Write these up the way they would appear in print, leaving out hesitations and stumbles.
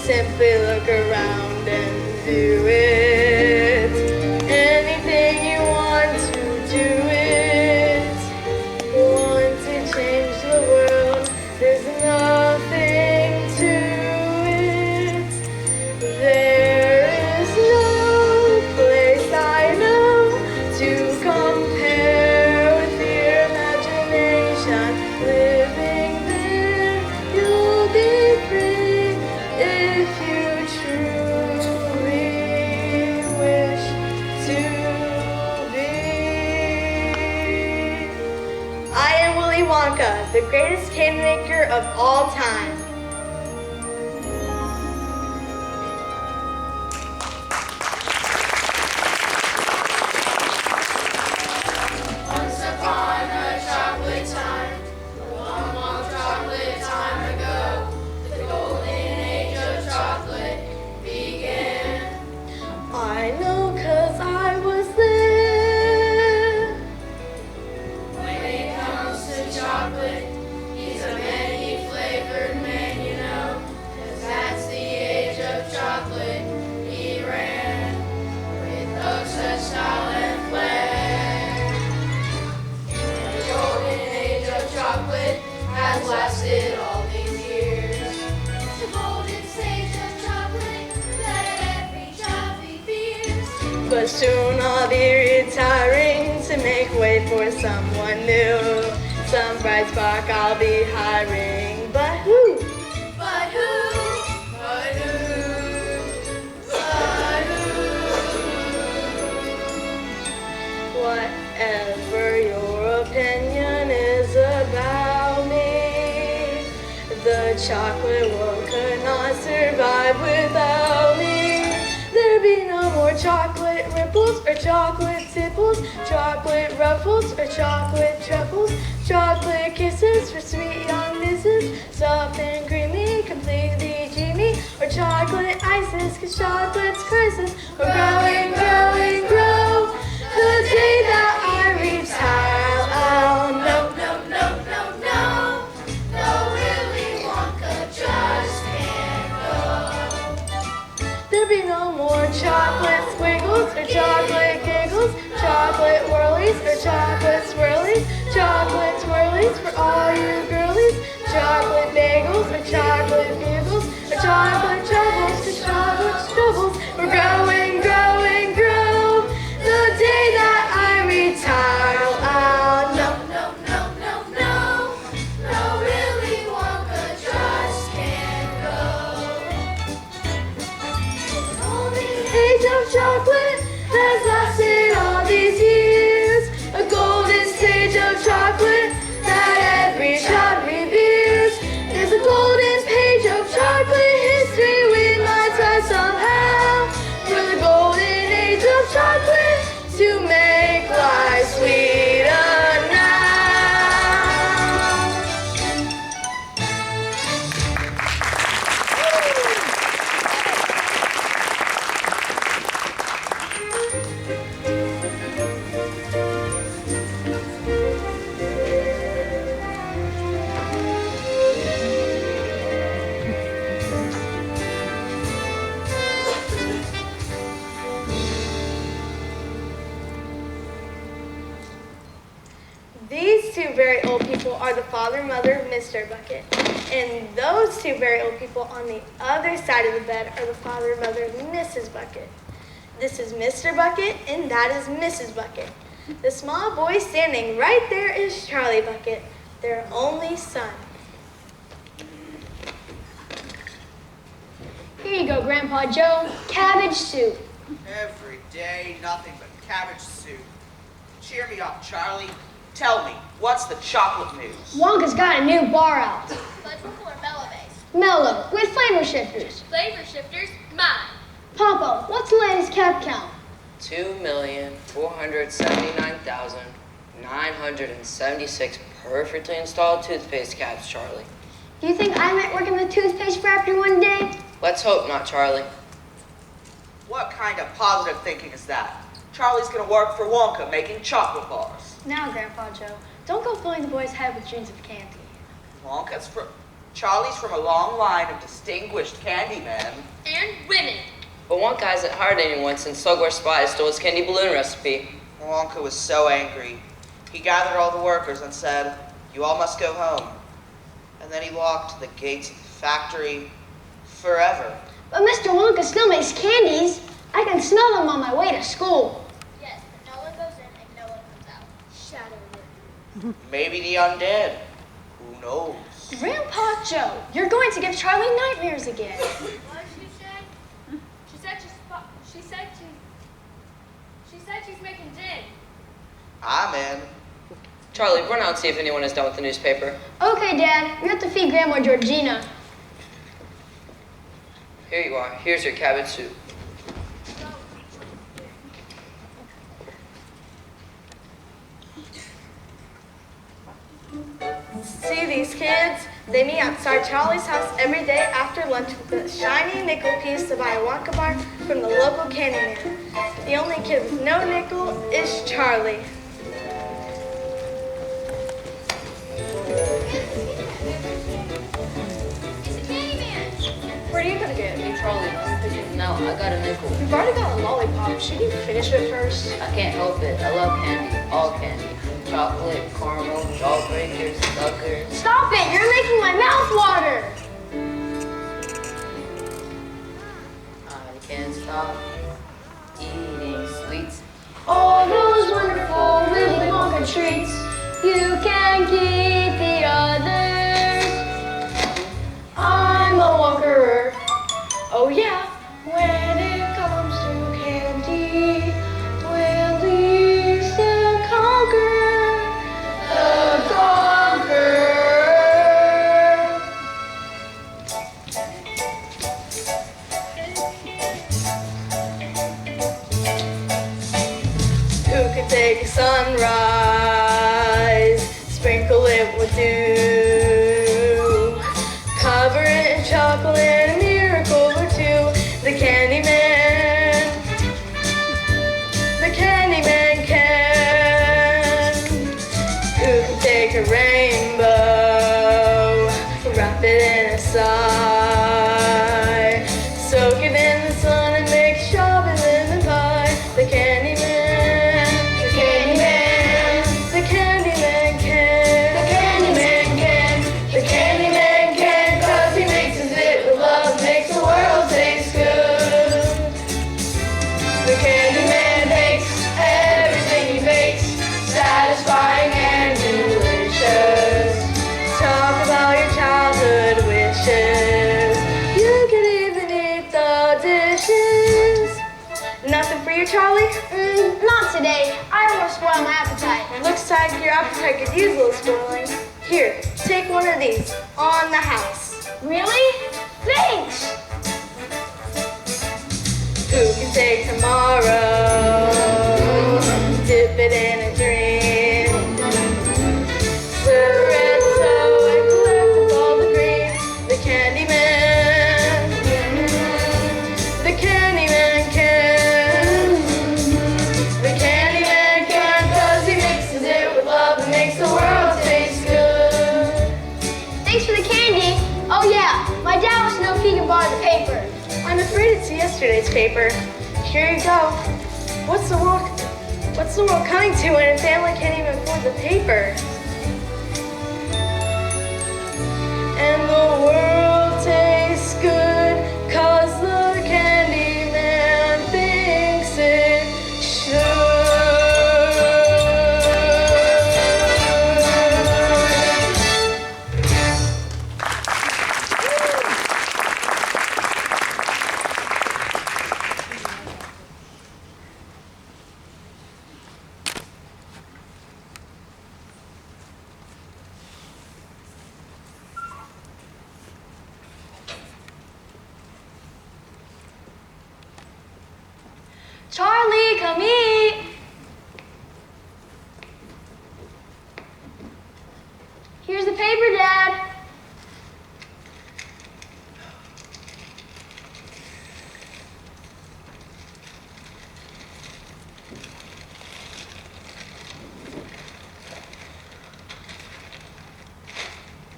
simply look around and do it. Anything you want to do it. Want to change the world, there's nothing to it. There is no place I know to compare with your imagination. Living there, you'll be free if you truly wish to be. I am Willy Wonka, the greatest candy maker of all time. Once upon a chocolate time, a long, long chocolate time ago, the golden age of chocolate began. I know 'cause I was there. When it comes to chocolate, he's a many-flavored man, you know, 'cause that's the age of chocolate he ran, with of such style and flair. The golden age of chocolate has lasted all these years. The golden stage of chocolate that every child fears. But soon I'll be retiring to make way for someone new. Some bright spark I'll be hiring. But who? But who? But who? But who? Whatever your opinion is about me, the chocolate world could not survive without me. There'd be no more chocolate ripples or chocolate tipples, chocolate ruffles or chocolate truffles, chocolate kisses for sweet young misses, soft and creamy, completely dreamy, or chocolate ices, 'cause chocolate's crisis will grow and grow and grow. The day that I retire, I'll know. No, no, no, no. No, Willy Wonka just can't go. There'll be no more chocolate squiggles or chocolate giggles, chocolate whirlies or chocolate swirlies, chocolate twirlies for all you girlies, chocolate bagels or chocolate bugles, or chocolate troubles, 'cause chocolate's troubles will grow and grow and grow. The day that I retire, I'll know. No, no, no, no. No, Willy Wonka just can't go. Age of chocolate has lasted all these years. A golden stage of chocolate that every child reveres. There's a golden page of chocolate history we might try somehow. For the golden age of chocolate to make life sweeter now. These two very old people are the father and mother of Mr. Bucket. And those two very old people on the other side of the bed are the father and mother of Mrs. Bucket. This is Mr. Bucket and that is Mrs. Bucket. The small boy standing right there is Charlie Bucket, their only son. Here you go, Grandpa Joe. Cabbage soup. Every day, nothing but cabbage soup. Cheer me up, Charlie. Tell me, what's the chocolate news? Wonka's got a new bar out. Fudgeful or mellow-based? Mellow, with flavor shifters. Flavor shifters, mine. Papa, what's the latest cap count? 2,479,976 perfectly installed toothpaste caps, Charlie. Do you think I might work in the toothpaste factory one day? Let's hope not, Charlie. What kind of positive thinking is that? Charlie's gonna work for Wonka making chocolate bars. Now, Grandpa Joe, don't go filling the boy's head with dreams of candy. Wonka's for... Charlie's from a long line of distinguished candy men. And women. But Wonka hasn't hired anyone since Slugworth Spy stole his candy balloon recipe. Wonka was so angry. He gathered all the workers and said, "You all must go home." And then he locked the gates of the factory forever. But Mr. Wonka still makes candies. I can smell them on my way to school. Yes, but no one goes in and no one comes out. Shadow work. Maybe the undead. Who knows? Grandpa Joe, you're going to give Charlie nightmares again. What did she say? She said she's making gin. I'm in. Charlie, run out and see if anyone is done with the newspaper. Okay, Dad. We have to feed Grandma Georgina. Here you are. Here's your cabbage soup. See these kids? They meet outside Charlie's house every day after lunch with a shiny nickel piece to buy a Wonka bar from the local candy man. The only kid with no nickel is Charlie. It's a candy man. Where are you gonna get? Hey, Charlie, let me pick it. No, I got a nickel. We've already got a lollipop. Should you finish it first? I can't help it. I love candy. All candy. Chocolate, caramel, jawbreakers, suckers. Stop it! You're making my mouth water! I can't stop eating sweets. All those wonderful Willy Wonka treats. You can keep the others. I'm a Wonkerer. Oh yeah. When it comes to candy, Willy's the conqueror. The conqueror. Who could take a sunrise, sprinkle it with dew, cover it in chocolate, a miracle or two. The Candyman, the Candyman can. Who can take a rainbow, wrap it in a sigh, soak it in the sun and make chocolate lemon pie. The Candyman, the Candyman, the Candyman can. The Candyman can, the Candyman can, 'cause he mixes it with love, makes the world taste good. The Candyman makes everything he bakes satisfying and delicious. Talk about your childhood wishes. You can even eat the dishes. Nothing for you, Charlie? Not today. I don't want to spoil my appetite. Looks like your appetite could use a little spoiling. Here, take one of these on the house. Really? Thanks! Who can take tomorrow, dip it in a dream, stir it so and collect up all the green. The Candyman, the Candyman can. The Candyman can, 'cause he mixes it with love and makes the world taste good. Thanks for the candy. Oh yeah, my dad wants to know if he can borrow the paper. I'm afraid it's yesterday's paper. Here you go. What's the world coming to when a family can't even afford the paper? And the world tastes good 'cause the Candyman thinks it should. Charlie, come eat. Here's the paper, Dad.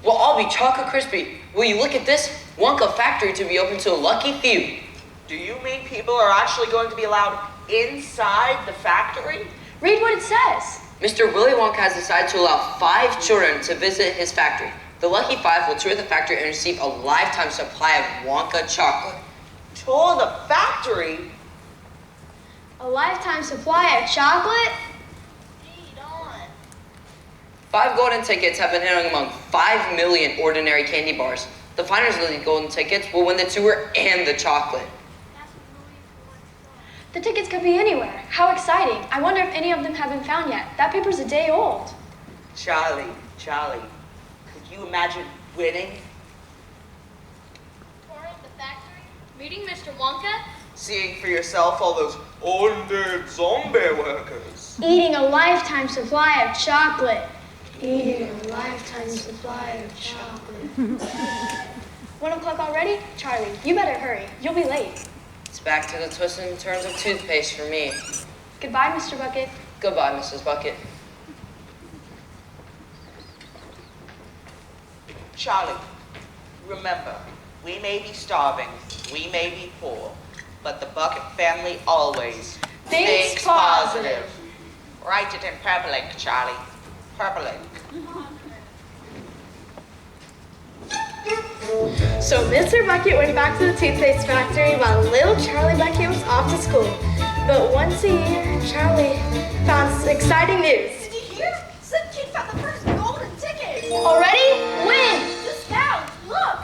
Well, I'll be chocolate crispy. Will you look at this? Wonka factory to be open to a lucky few. Do you mean people are actually going to be allowed inside the factory? Read what it says. Mr. Willy Wonka has decided to allow 5 children to visit his factory. The lucky 5 will tour the factory and receive a lifetime supply of Wonka chocolate. Tour the factory? A lifetime supply of chocolate? 5 golden tickets have been hidden among 5 million ordinary candy bars. The finders of the golden tickets will win the tour and the chocolate. The tickets could be anywhere. How exciting. I wonder if any of them have been found yet. That paper's a day old. Charlie, could you imagine winning? Touring the factory? Meeting Mr. Wonka? Seeing for yourself all those undead zombie workers? Eating a lifetime supply of chocolate. Eating a lifetime supply of chocolate. 1 o'clock already? Charlie, you better hurry. You'll be late. It's back to the twists and turns of toothpaste for me. Goodbye, Mr. Bucket. Goodbye, Mrs. Bucket. Charlie, remember, we may be starving, we may be poor, but the Bucket family always Thinks positive. Write it in purple ink, Charlie. Purple ink. So Mr. Bucket went back to the toothpaste factory while little Charlie Bucket was off to school. But once a year, Charlie found exciting news. Did you hear? Some kid found the first golden ticket. Already? When? Just found. Look.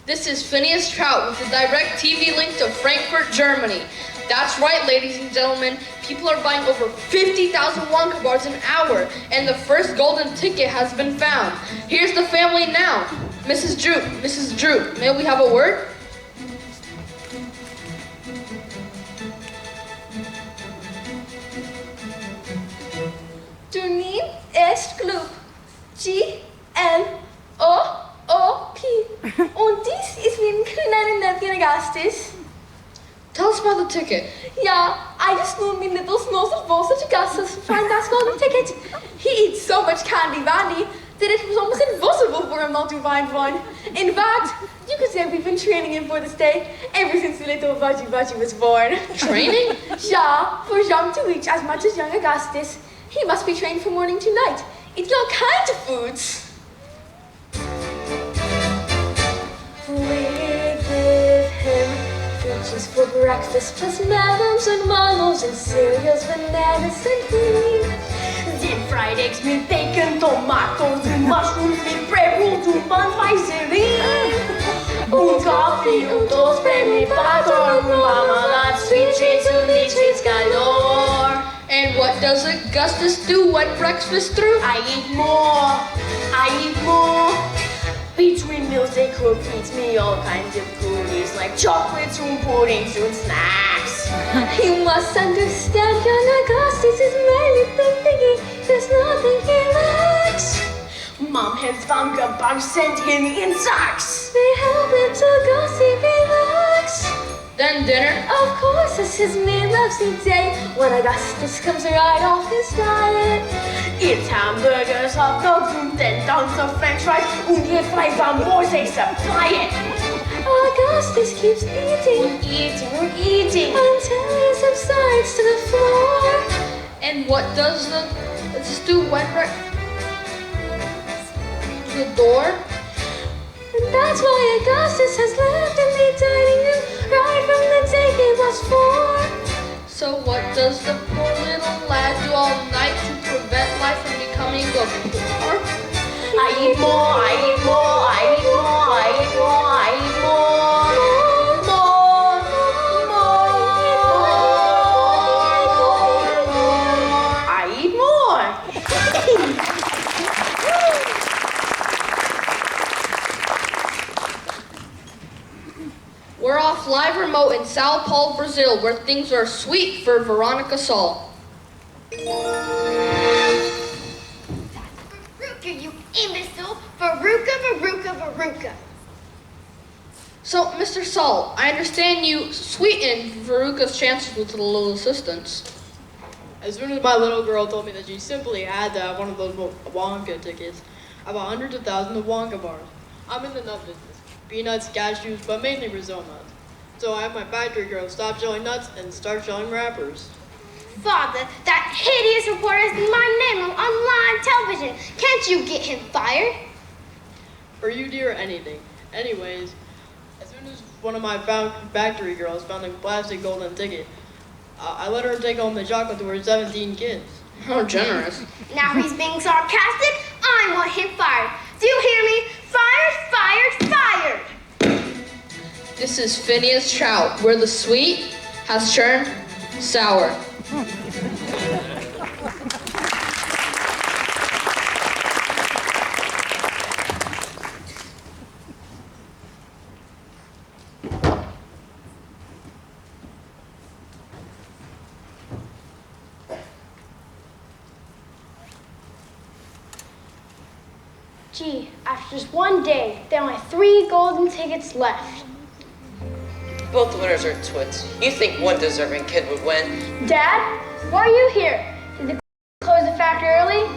This is Phineas Trout with a direct TV link to Frankfurt, Germany. That's right, ladies and gentlemen. People are buying over 50,000 Wonka bars an hour, and the first golden ticket has been found. Here's the family now. Mrs. Droop, may we have a word? Der name ist Gloop. G-L-O-O-P. Und dies ist wie ein kleiner Näpfchen Augustus. Tell us about the ticket. Yeah, I just knew me little snows of Augustus to find that golden ticket. He eats so much candy vandy that it was almost impossible for him not to find one. In fact, you could say we've been training him for this day ever since the little Budgie was born. Training? Yeah, for young to reach as much as young Augustus. He must be trained from morning to night, eating all kinds of foods. We give him fruits for breakfast, plus melons and mallows and cereals, bananas and cream. Deep-fried eggs with bacon, tomatoes and mushrooms with bread rolls and buns, Vaseline. Und coffee und toast, bread with butter, marmalade, sweet treats and meat treats galore. And what does Augustus do at breakfast through? I eat more. Between meals, they cook, feeds me all kinds of goodies like chocolates and puddings and snacks. You must understand, young Augustus is my little piggy. There's nothing he lacks. Mom has found a bunch sent him in sacks. They help him to gossip, relax. Then dinner? Of course, this is me lovely day when Augustus comes right off his diet. It's hamburgers, hot dogs, and then tons of french fries, and he flies on more, they supply it. Augustus keeps eating until he subsides to the floor. And what does the stew went right to the door? And that's why Augustus has left in the dining room right from the day he was 4. So what does the poor little lad do all night to prevent life from becoming a poor? I eat more. We're off live remote in Sao Paulo, Brazil, where things are sweet for Veronica Saul. Veruca, you imbecile! Veruca! So, Mr. Saul, I understand you sweetened Veruca's chances with a little assistance. As soon as my little girl told me that she simply had to have one of those Wonka tickets, I bought hundreds of thousands of Wonka bars. I'm in the nut business. Peanuts, cashews, but mainly Brazil nuts. So I have my factory girl stop selling nuts and start selling wrappers. Father, that hideous reporter is my name on live television. Can't you get him fired? For you, dear, anything. Anyways, as soon as one of my factory girls found a plastic golden ticket, I let her take home the chocolate to her 17 kids. How generous. Now he's being sarcastic. I want him fired. Do you hear me? Fired, fired, fired. This is Phineas Trout, where the sweet has turned sour. Gee, after just one day, there are only 3 golden tickets left. Both winners are twins. You think one deserving kid would win? Dad, why are you here? Did they close the factory early?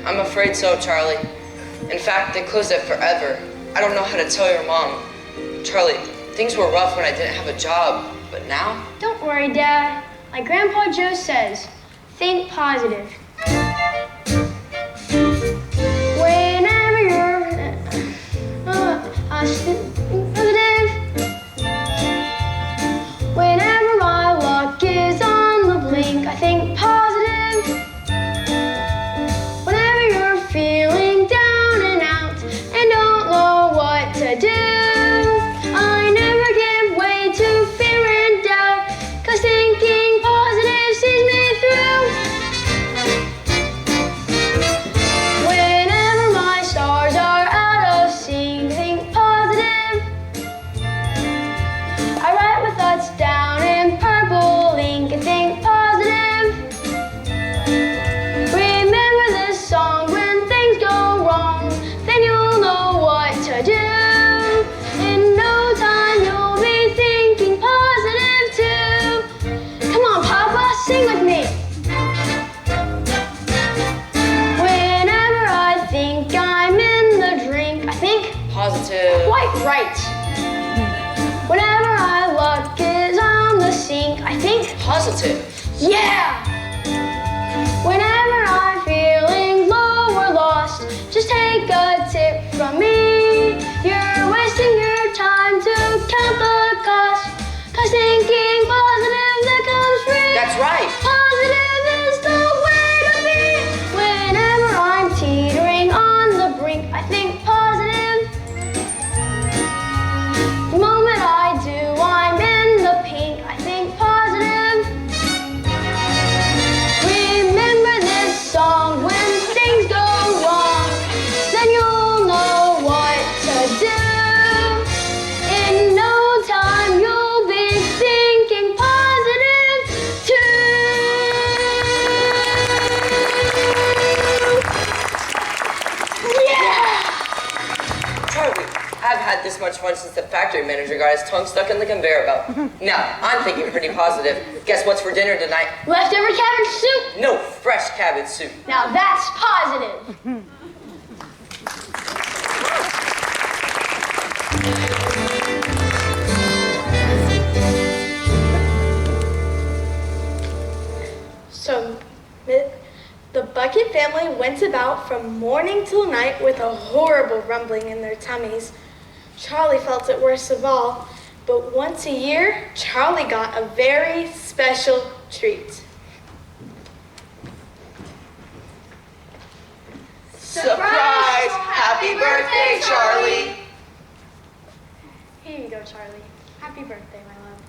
I'm afraid so, Charlie. In fact, they closed it forever. I don't know how to tell your mom. Charlie, things were rough when I didn't have a job, but now? Don't worry, Dad. Like Grandpa Joe says, think positive. Whenever you're think positive. Whenever my luck is on the blink, I think positive. Whenever you're feeling down and out and don't know what to do, I never give way to fear and doubt, 'cause thinking positive sees me through. Whenever my stars are out of sync, think positive. I write my thoughts down in purple ink and think positive. Remember this song: when things go wrong, then you'll know what to do. In no time you'll be thinking positive too. Come on, Papa, sing with me. Whenever I think I'm in the drink, I think Positive. quite right. Whenever my luck is on the sink, I think Positive. yeah! Whenever I'm feeling low or lost, just take a tip from me. You're wasting your time to count the cost, 'cause thinking positive, that comes free. That's right. Positive is the way to be. Whenever I'm teetering on the brink, I think positive. The moment I do, I'm in the pink, I think positive. Remember this song: when things go wrong, then you'll know what to do. In no time you'll be thinking positive too. Yeah! Charlie, I've had this much fun since the factory manager got his tongue stuck in the conveyor belt. Now, I'm thinking pretty positive. Guess what's for dinner tonight? Leftover cabbage soup. No, fresh cabbage soup. Now that's positive. So, the Bucket family went about from morning till night with a horrible rumbling in their tummies. Charlie felt it worst of all, but once a year, Charlie got a very special treat. Surprise! Happy birthday, Charlie! Here you go, Charlie. Happy birthday, my love.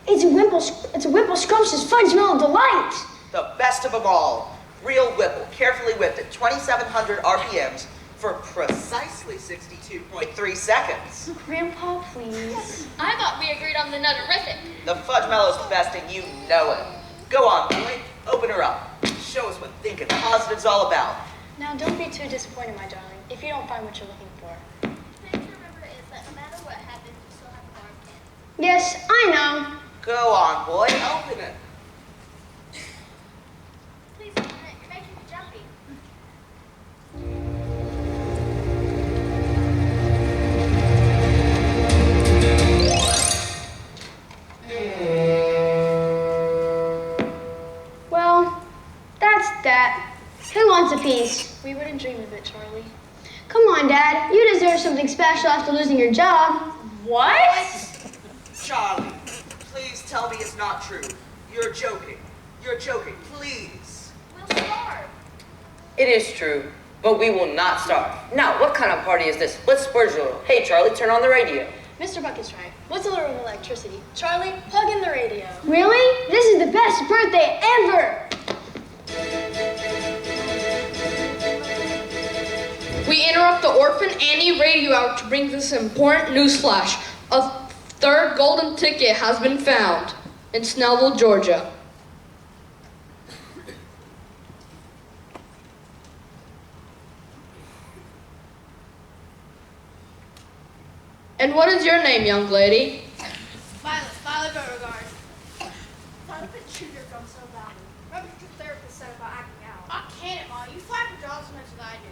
It's a Whipple Scrumptious Fudge Mellow Delight. The best of them all. Real Whipple, carefully whipped at 2,700 RPMs for precisely 62.3 seconds. Grandpa, please. I thought we agreed on the nutterific. The Fudge Mellow's the best and you know it. Go on, boy. Open her up. Show us what thinking positive's all about. Now, don't be too disappointed, my darling, if you don't find what you're looking for. The thing to remember is that no matter what happens, you still have a bar of candy. Yes, I know. Go on, boy. Open it. Who wants a piece? We wouldn't dream of it, Charlie. Come on, Dad. You deserve something special after losing your job. What? Charlie, please tell me it's not true. You're joking. You're joking, please. We'll starve. It is true, but we will not starve. Now, what kind of party is this? Let's splurge a little. Hey, Charlie, turn on the radio. Mr. Buck is right. What's a little electricity? Charlie, plug in the radio. Really? This is the best birthday ever! We interrupt the Orphan Annie radio hour to bring this important news flash. A third golden ticket has been found in Snellville, Georgia. And what is your name, young lady? Violet Beauregard. I've been tutored from so badly. My therapist said about acting out. I can't, Ma. You fight for jobs as much as I do.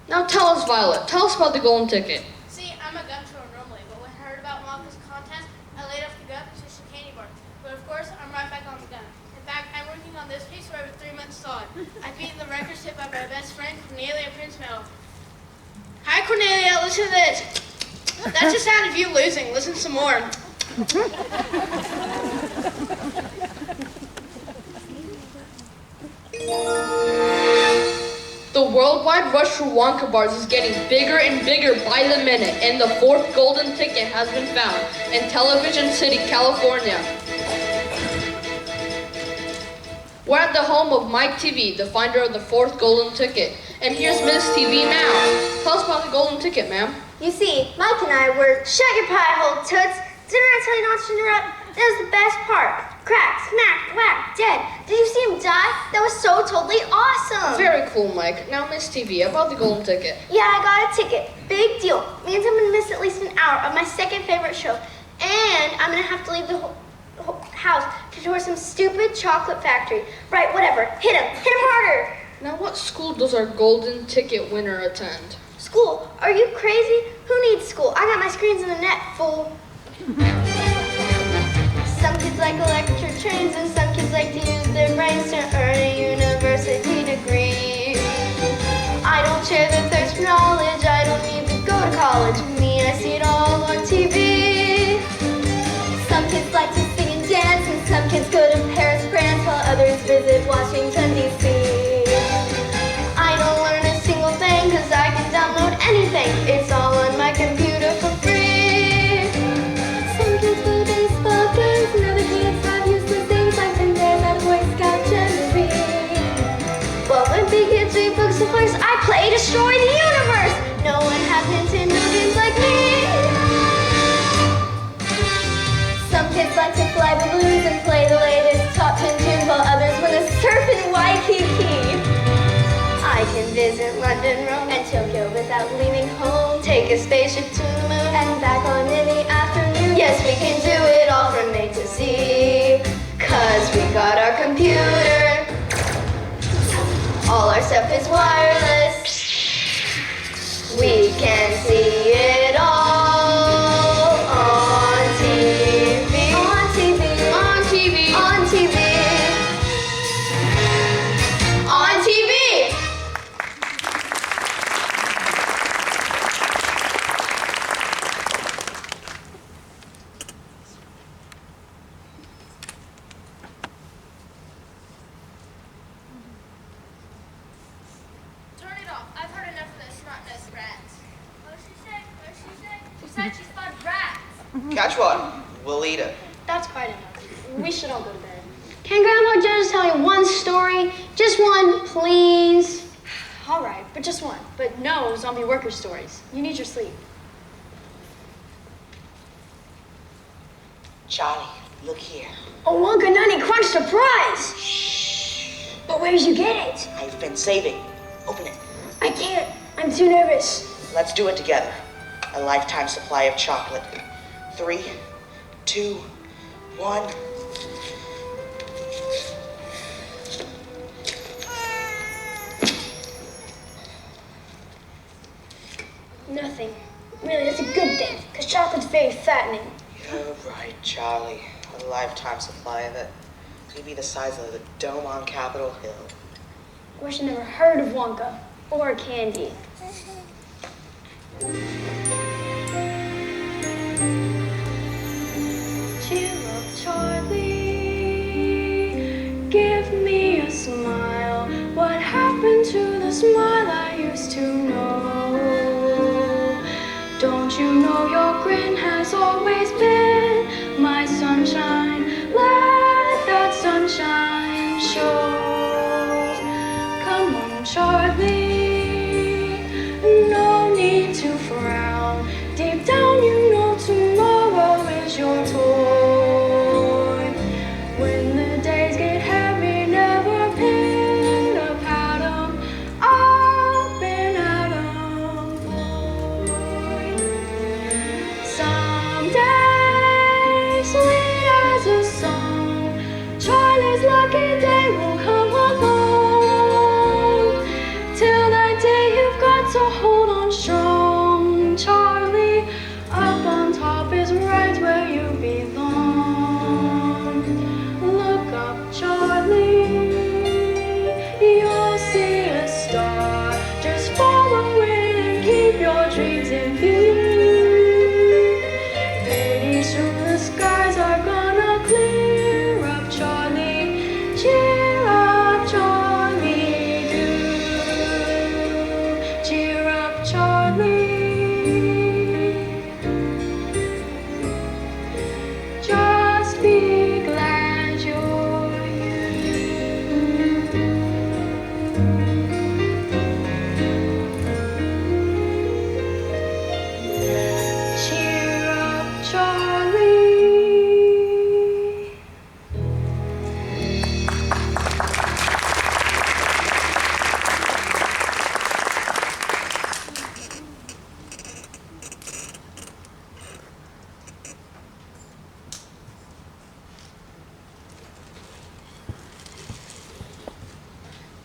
Now tell us, Violet. Tell us about the golden ticket. See, I'm a gun thrower normally, but when I heard about Wonka's contest, I laid off the gun to switch to candy bar. But of course, I'm right back on the gun. In fact, I'm working on this piece for over 3 months solid. I've beaten the record set by my best friend, Cornelia Prince Mel. Hi, Cornelia. Listen to this. That's the sound of you losing. Listen some more. The worldwide rush for Wonka bars is getting bigger and bigger by the minute, and the fourth golden ticket has been found in Television City, California. We're at the home of Mike TV, the finder of the fourth golden ticket. And here's Miss TV now. Tell us about the golden ticket, ma'am. You see, Mike and I were, shut your pie hole, toots. Didn't I tell you not to interrupt? That was the best part. Crack, smack, whack, dead. Did you see him die? That was so totally awesome. Very cool, Mike. Now, Miss TV, about the golden ticket. Yeah, I got a ticket. Big deal. Means I'm gonna miss at least an hour of my second favorite show. And I'm gonna have to leave the whole house to tour some stupid chocolate factory. Right, whatever. Hit him harder. Now, what school does our golden ticket winner attend? School? Are you crazy? Who needs school? I got my screens in the net, fool. Some kids like electric trains and some kids like to use their brains to earn a university degree. I don't share the thirst for knowledge. I don't need to go to college. Me, I see it all on TV. Some kids like to sing and dance and some kids go to Paris, France, while others visit Washington, D.C. I don't learn a single thing because I can download anything. It's all on my computer for free. Some kids play baseball games and other kids have useless things like them there that Boy Scout jamboree. But when big kids read books of course, I play Destroy the Universe. No one has Nintendo games like me. Some kids like to fly balloons and play the latest top 10 tunes while others want to surf in Waikiki. I can visit London, Rome, and Tokyo without leaving home. Take a spaceship to the moon and back on in the afternoon. Yes, we can do it all from A to Z, 'cause we got our computer. All our stuff is wireless. We can see it all on TV. On TV. On TV. On TV. On TV. Turn it off. I've heard enough of this snot-nosed rats. What did she say? What did she say? She said she spotted rats. Catch one. We'll eat it. That's quite enough. We should all go to bed. Can Grandpa just tell me one story? Just one, please. All right, but just one. But no zombie worker stories. You need your sleep. Charlie, look here. A Wonka Nutty Crunch surprise! Shh. But where'd you get it? I've been saving. Open it. I can't. I'm too nervous. Let's do it together. A lifetime supply of chocolate. 3, 2, 1. Nothing. Really, that's a good thing, because chocolate's very fattening. You're right, Charlie. A lifetime supply of it. Maybe the size of the dome on Capitol Hill. I wish I never heard of Wonka or candy. Cheer up, Charlie. Give me a smile. What happened to the smile I used to know? Don't you know your grin has always been my sunshine? Let that sunshine show. Come on, Charlie. No need to frown. Deep down, you know tomorrow is your toy. When the days get heavy, never pin up at 'em, up and at 'em, boy. Someday, sweet as a song, Charlie's lucky day will come along. Till that day, you've got to hold on strong, Charlie. Up on top is right where you belong. Look up, Charlie. You'll see a star. Just follow it and keep your dreams in view. Pretty soon the skies are gonna clear up, Charlie. Cheer up, Charlie, do. Cheer up, Charlie. Just be glad you're you. Cheer up, Charlie.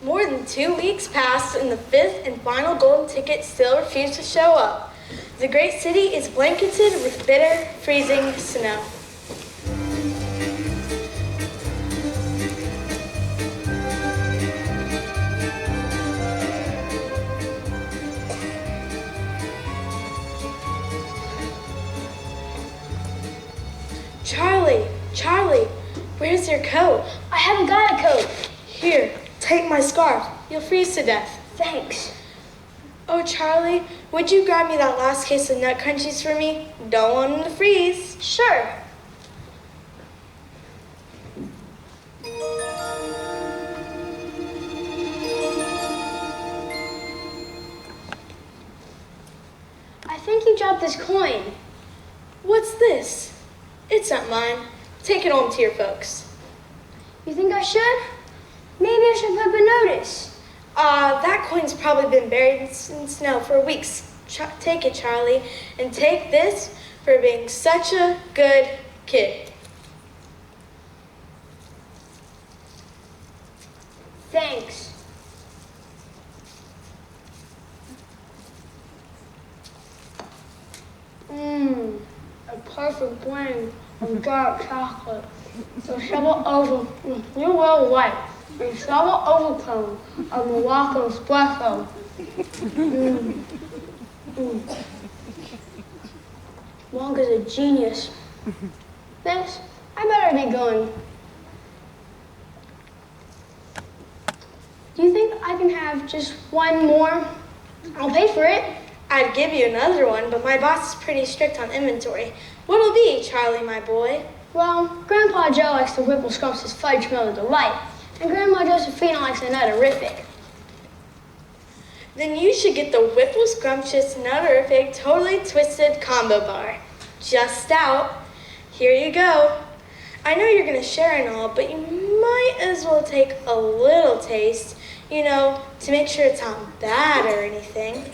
More than 2 weeks passed and the fifth and final golden ticket still refused to show up. The great city is blanketed with bitter, freezing snow. Charlie, Charlie, where's your coat? I haven't got a coat. Here, take my scarf. You'll freeze to death. Thanks. Oh, Charlie, would you grab me that last case of nut crunchies for me? Don't want them to freeze. Sure. I think you dropped this coin. What's this? It's not mine. Take it home to your folks. You think I should? Maybe I should put up a notice. That coin's probably been buried in snow for weeks. Take it, Charlie, and take this for being such a good kid. Thanks. A perfect blend of dark chocolate. The shovel over, you will like. The shovel overcome of Morocco espresso. Wonka's a genius. Thanks. I better be going. Do you think I can have just one more? I'll pay for it. I'd give you another one, but my boss is pretty strict on inventory. What'll be, Charlie, my boy? Well, Grandpa Joe likes the Whipple Scrumptious Fudge Mellow Delight, and Grandma Josephina likes the Nutterific. Then you should get the Whipple Scrumptious Nutterific Totally Twisted Combo Bar. Just out. Here you go. I know you're gonna share and all, but you might as well take a little taste, you know, to make sure it's not bad or anything.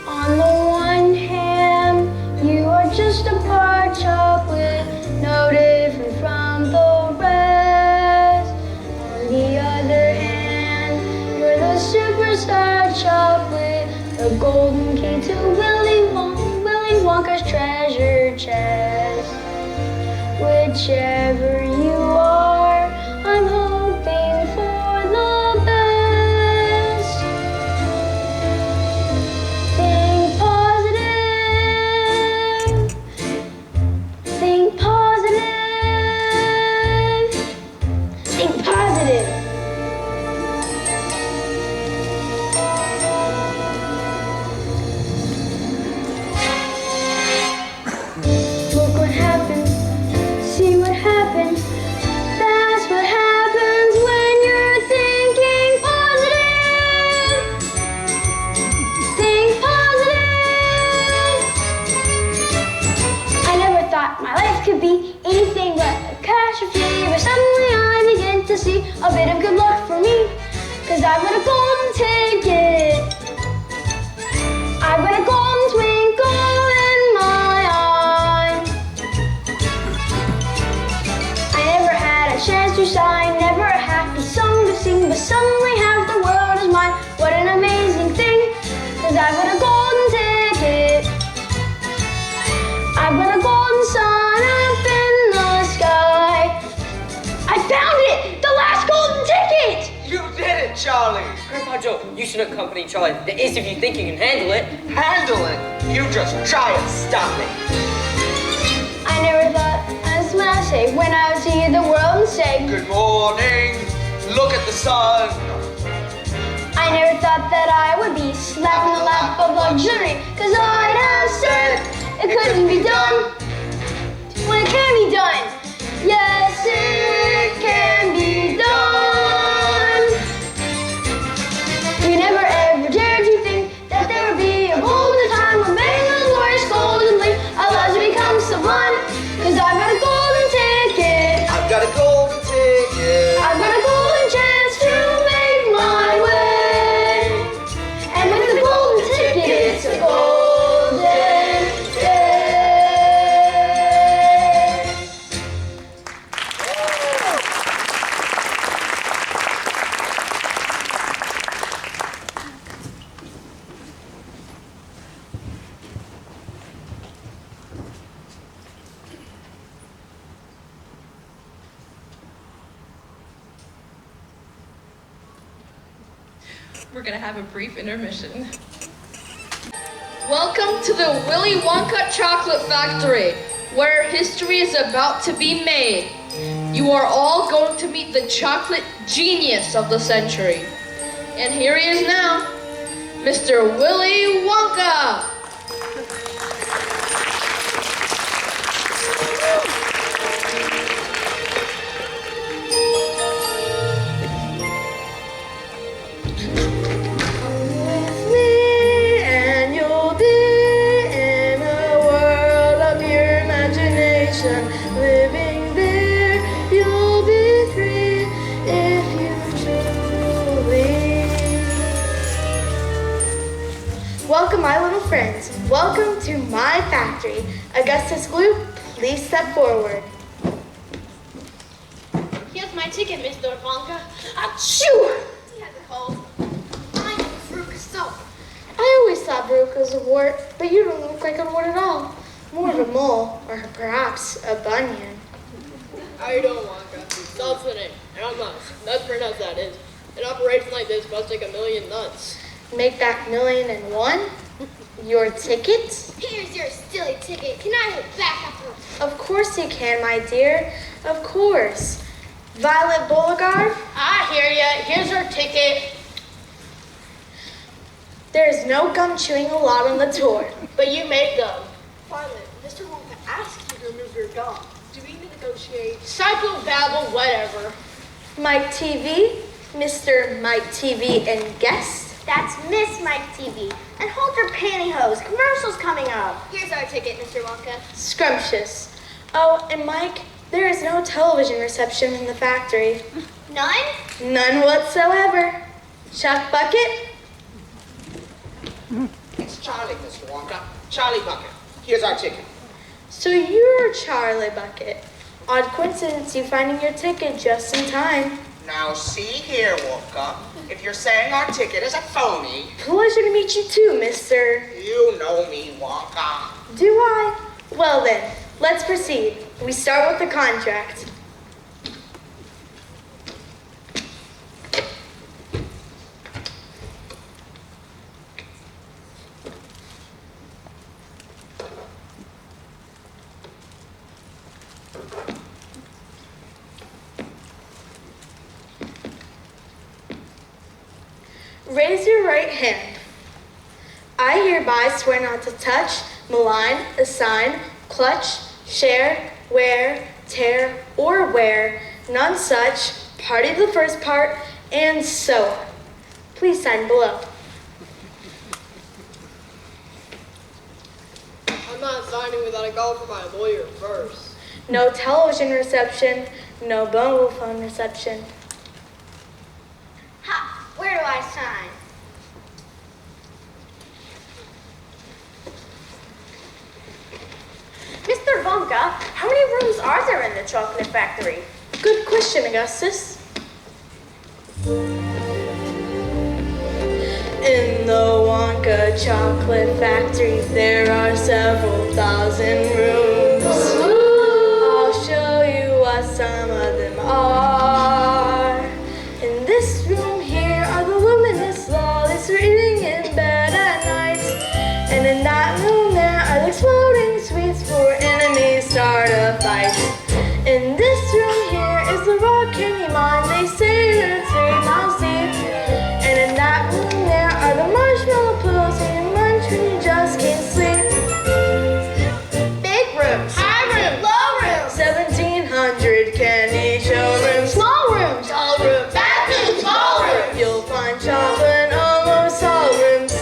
On the one hand, you are just a bar of chocolate, no different from the rest. On the other hand, you're the superstar chocolate, the golden key to Willy Wonka chest. Whichever you are, I'm hoping for the best. Think positive. Think positive. Think positive. Look what happened. See what happened. That's what happens when you're thinking positive. Think positive. I never thought my life could be anything but a catastrophe, but suddenly I begin to see a bit of good luck for me, 'cause I've got a golden ticket. I've got a golden twinkle in my eye. I never had a chance to shine, never a happy song to sing, but suddenly half the world is mine. What an amazing thing, 'cause I've got a golden ticket. I've got a golden sun up in the sky. I found it! The last golden ticket! You did it, Charlie! Grandpa Joe, you should accompany Charlie. That is, if you think you can handle it. Handle it! You just try and stop it! I never thought, as when I say, when I would see the world and say, Good morning! Look at the sun! I never thought that I would be slapped in the lap of luxury, 'cause I'd have said it couldn't be done. When it can be done, yes, it can be done. We never ever dared to think that there would be a golden time when many the glorious golden blink allows you to become sublime. 'Cause I've got a golden ticket. I've got a golden ticket! I've got a golden chance to make my way. And with the golden ticket, it's a golden day. We're gonna have a brief intermission. Welcome to the Willy Wonka Chocolate Factory, where history is about to be made. You are all going to meet the chocolate genius of the century. And here he is now, Mr. Willy Wonka. With me and you'll be in a world of your imagination. Living there, you'll be free if you truly. Welcome, my little friends. Welcome to my factory. Augustus Gloop, please step forward. Here's my ticket, Mr. Wonka. Achoo! He has a cold. I am Fruka soap. I always thought Baruch was a wart, but you don't look like a wart at all. More of a mole, or perhaps a bunion. How you doing, Wonka? Stop the name. And I'm nuts. Nuts for nuts, that is. An operation like this must take 1,000,000 nuts. Make back 1,000,001? Your ticket? Here's your silly ticket. Can I have it back after? Of course you can, my dear. Of course. Violet Beauregard, I hear ya. Here's your ticket. there's no gum chewing allowed on the tour. But you made gum. Violet, Mr. Wonka asked you to remove your gum. Do we negotiate? Psychobabble, whatever. Mike TV, Mr. Mike TV and guest. That's Miss Mike TV. And hold your pantyhose. Commercial's coming up. Here's our ticket, Mr. Wonka. Scrumptious. Oh, and Mike, there is no television reception in the factory. None? None whatsoever. Chuck Bucket? It's Charlie, Mr. Wonka. Charlie Bucket. Here's our ticket. So you're Charlie Bucket. Odd coincidence you finding your ticket just in time. Now see here, Wonka. If you're saying our ticket is a phony, Pleasure to meet you too, mister. you know me, Wonka. Do I? Well then, let's proceed. We start with the contract. Raise your right hand. I hereby swear not to touch, malign, assign, clutch, share, wear, tear, or wear, none such, party the first part, and so on. Please sign below. I'm not signing without a call from my lawyer first. No television reception, no mobile phone reception. Ha! Where do I sign? Mr. Wonka, how many rooms are there in the chocolate factory? Good question, Augustus. In the Wonka chocolate factory, there are several thousand rooms. I'll show you what some of them are. In this room here are the luminous lawless reading in bed at night. And in that room there are the exploding sweets for enemies start a fight. In this room here is the raw candy mine. They say that it's very mousy. And in that room there are the marshmallow pillows you munch when you just can't sleep. Big rooms. High rooms. Low rooms. 1,700 candy showrooms. Small rooms. Tall rooms. Bathrooms. Small rooms. You'll find chocolate in almost all rooms.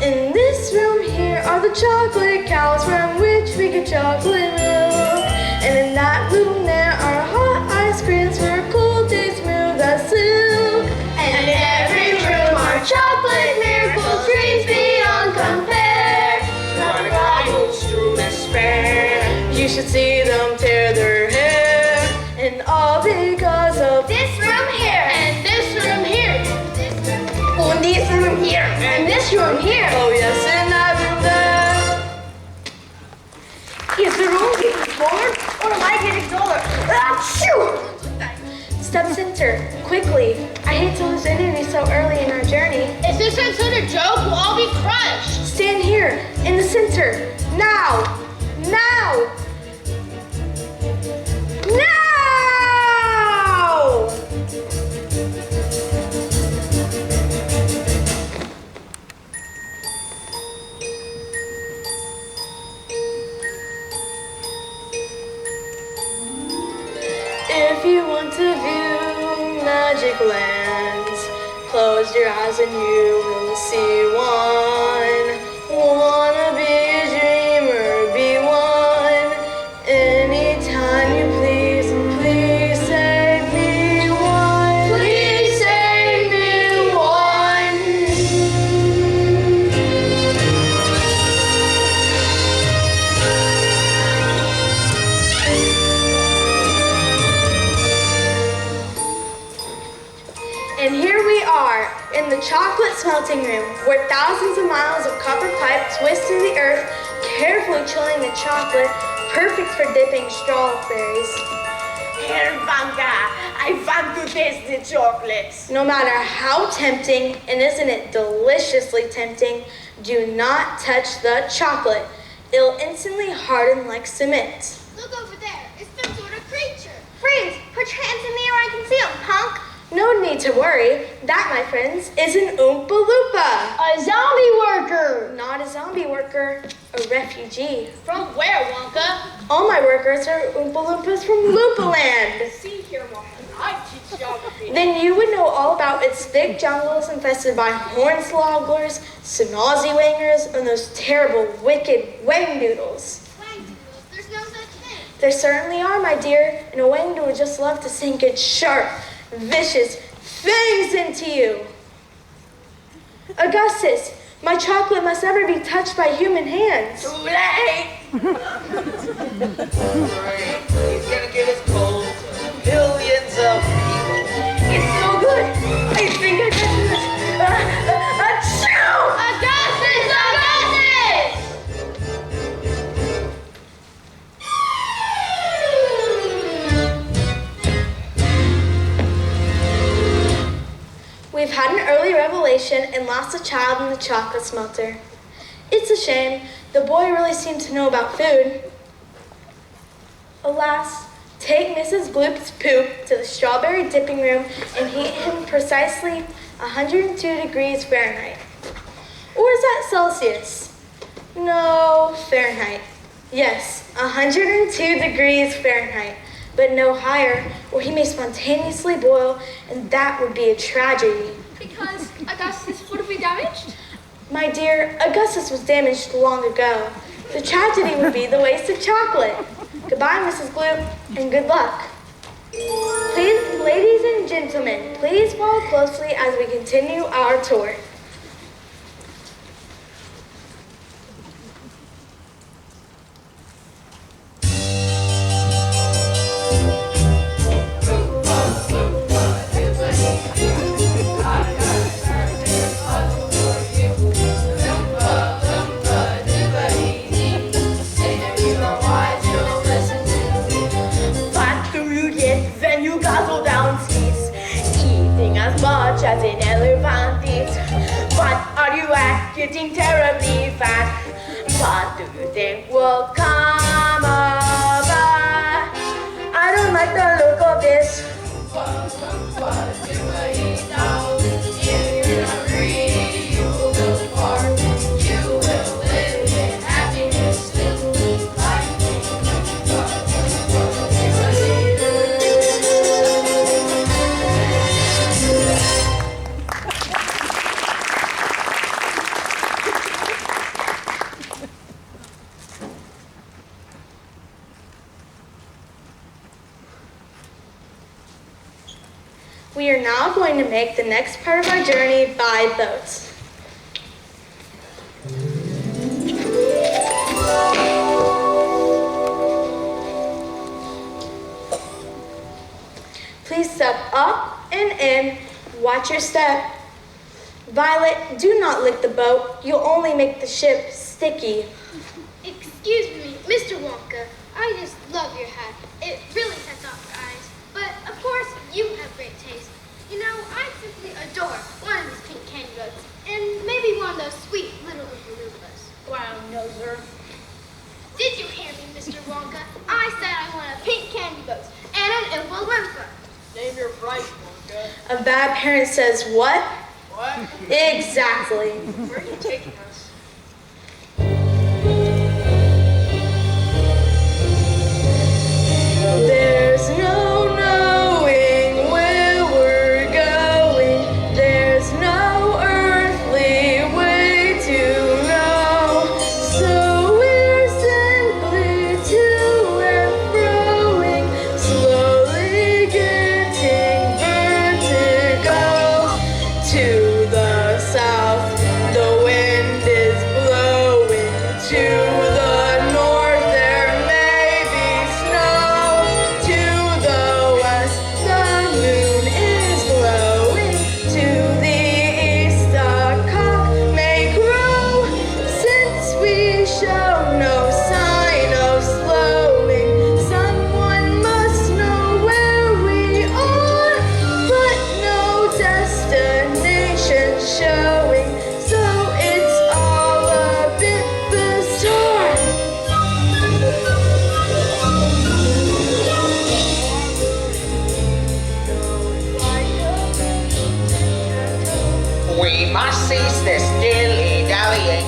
In this room here are the chocolate cows from which we get chocolate milk. And in that room there are hot ice creams for cold days smooth as silk. And in every room are chocolate miracles, dreams beyond compare. Run rivals to despair. You should see them tear their hair. And all because of This room here. And this room here. And this room here. And this room here. oh yes, in that room there. Is the room getting smaller or am I getting taller? Achoo! Step center, quickly. I hate to lose interview so early in our journey. Is this some sort of joke? We'll all be crushed. Stand here, in the center. Now! Now! Now! If you want to view magic lands, close your eyes and you will see one. Wanna be a dreamer, be one. Anytime you please, please save me one. Please save me one. And here we are in the chocolate smelting room, where thousands of miles of copper pipe twist through the earth, carefully chilling the chocolate, perfect for dipping strawberries. Herr Wonka, I want to taste the chocolates. No matter how tempting, and isn't it deliciously tempting, do not touch the chocolate. It'll instantly harden like cement. Look over there. It's some sort of creature. Freeze! Put your hands in the air. I can see them, punk. No need to worry. That, my friends, is an Oompa Loompa. A zombie worker. Not a zombie worker, a refugee. From where, Wonka? All my workers are Oompa Loompas from Loopaland. See here, Wonka, I teach geography. Then you would know all about its thick jungles infested by hornswogglers, snozzy-wangers, and those terrible, wicked wang-doodles. Wang-doodles. There's no such thing. There certainly are, my dear, and a wang-doodle would just love to sink its sharp, vicious fangs into you. Augustus, my chocolate must never be touched by human hands. Too late. Right. He's gonna give his cold to billions of people. It's so good. I think I can do this. Achoo! Augustus! Augustus! starvation and lost a child in the chocolate smelter. It's a shame. The boy really seemed to know about food. Alas, take Mrs. Gloop's poop to the strawberry dipping room and heat him precisely 102 degrees Fahrenheit. Or is that Celsius? No, Fahrenheit. Yes, 102 degrees Fahrenheit, but no higher, or he may spontaneously boil, and that would be a tragedy. Because Augustus would be damaged? My dear, Augustus was damaged long ago. The tragedy would be the waste of chocolate. Goodbye, Mrs. Gloop, and good luck. Please, ladies and gentlemen, please follow closely as we continue our tour. Much as an elephant eats. But are you getting terribly fat? What do you think will come about? I don't like the look of this. What do I eat now? If you're not greedy, you will go far. You will live in happiness still. We are now going to make the next part of our journey by boat. Please step up and in. Watch your step. Violet, do not lick the boat. You'll only make the ship sticky. Excuse me, Mr. Wonka. I just love your hat. It really sets off your eyes. But, of course, you have great taste. You know, I simply adore one of these pink candy boats. And maybe one of those sweet little Oompa-Loompas. Brown noser. Did you hear me, Mr. Wonka? I said I want a pink candy boat and an Oompa-Loompa. Name your price, Wonka. A bad parent says what? What? Exactly. Where are you taking us? There's no knowing where we're going. There's no earthly way to know. So we're simply to and froing, slowly getting vertigo. To the south, the wind is blowing. To the north, there may be snow. To the west, the moon is glowing. To the east, the cock may crow. Since we show no sign of slowing, someone must know where we are, but no destination showing. So it's all a bit bizarre. We must cease this dilly-dallying.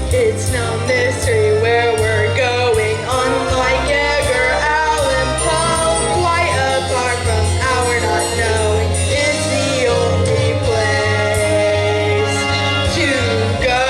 It's no mystery where we're going, unlike Edgar Allan Poe. Quite apart from our not knowing, it's the only place to go.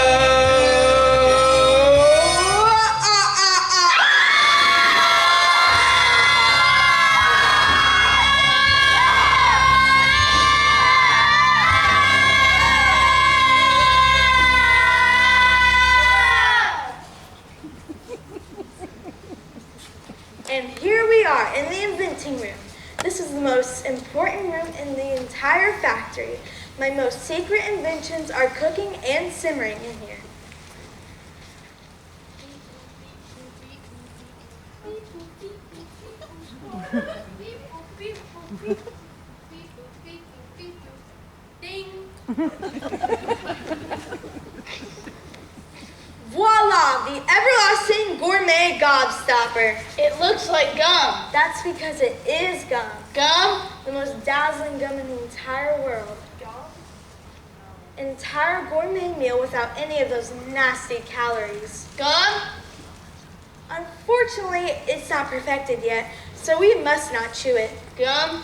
And here we are in the inventing room. This is the most important room in the entire factory. My most secret inventions are cooking and simmering in here. big gobstopper. It looks like gum. That's because it is gum. Gum? The most dazzling gum in the entire world. An entire gourmet meal without any of those nasty calories. Gum? Unfortunately, it's not perfected yet, so we must not chew it. Gum?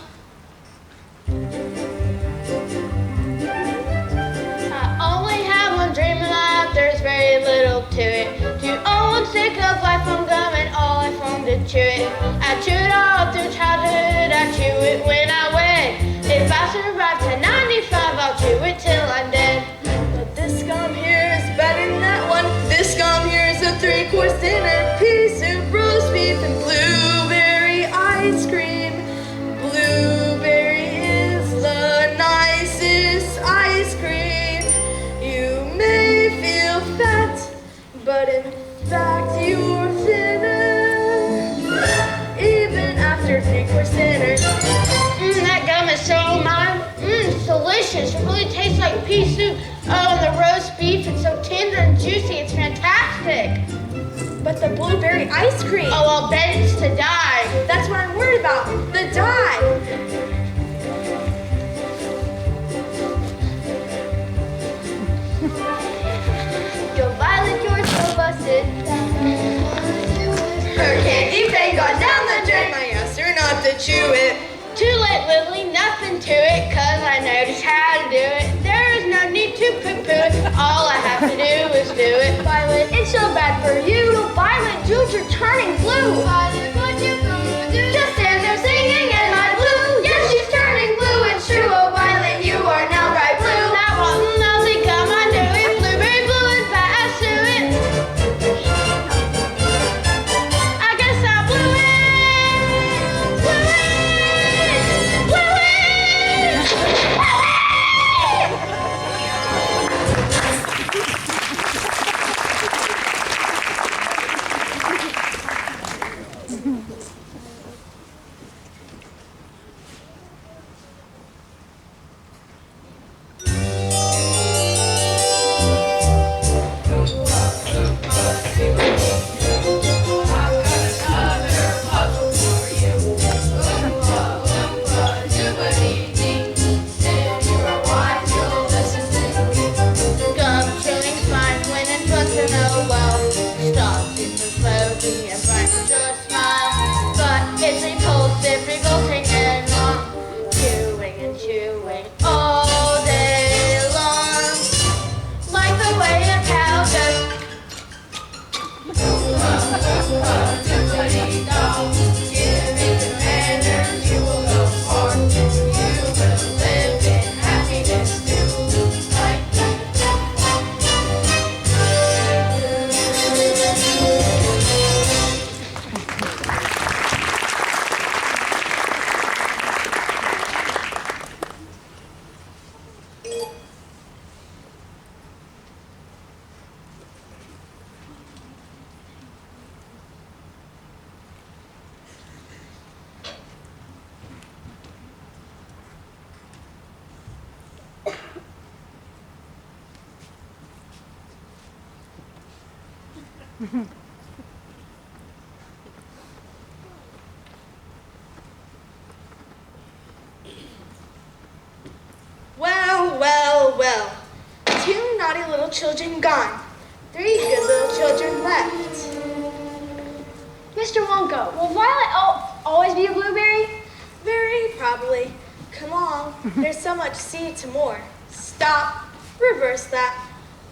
I only have one dream in life, there's very little to it. To own one stick of life from gum and all I found to chew it. I chew it all through childhood, I chew it when I wed. If I survive to 95, I'll chew it till I'm dead. But this gum here is better than that one. This gum here is a 3-course dinner. Pea soup, roast beef, and blueberry ice cream. Blueberry is the nicest ice cream. You may feel fat, but in fact you're thinner. Even after 3-course dinner. That gum is so mine. It's delicious. It really tastes like pea soup. Oh, and the roast beef, it's so tender and juicy. It's fantastic. But the blueberry ice cream. Oh, I'll bet it's to die. That's what I'm worried about. The dye. Go Violet, you're so busted. Her candy thing got down the drain. I asked her not to chew it. Too late, Lily, nothing to it, 'cause I know just how to do it. There is no need to poo-poo it. All I have to do is do it. Violet, it's so bad for you. Violet, Jules, you're turning blue. Violet, what you gonna do? Just stand there singing in my blue. Yes, she's turning blue. It's true. Oh, Violet, you are now bright blue. That wasn't nothing, come on, do it. Blueberry blue and fast to it. I guess I blew it. Blew it. Blew it. Gum chewing's fine when it's supposed to know well. Stops in the smoking and brightens your smile. But it's repulsive, revolting and wrong. Chewing and chewing all day long. Like the way a cow goes. Well, well, well. 2 naughty little children gone. 3 good little children left. Mr. Wonka, will Violet always be a blueberry? Very probably. Come on. There's so much seed to more. Stop. Reverse that.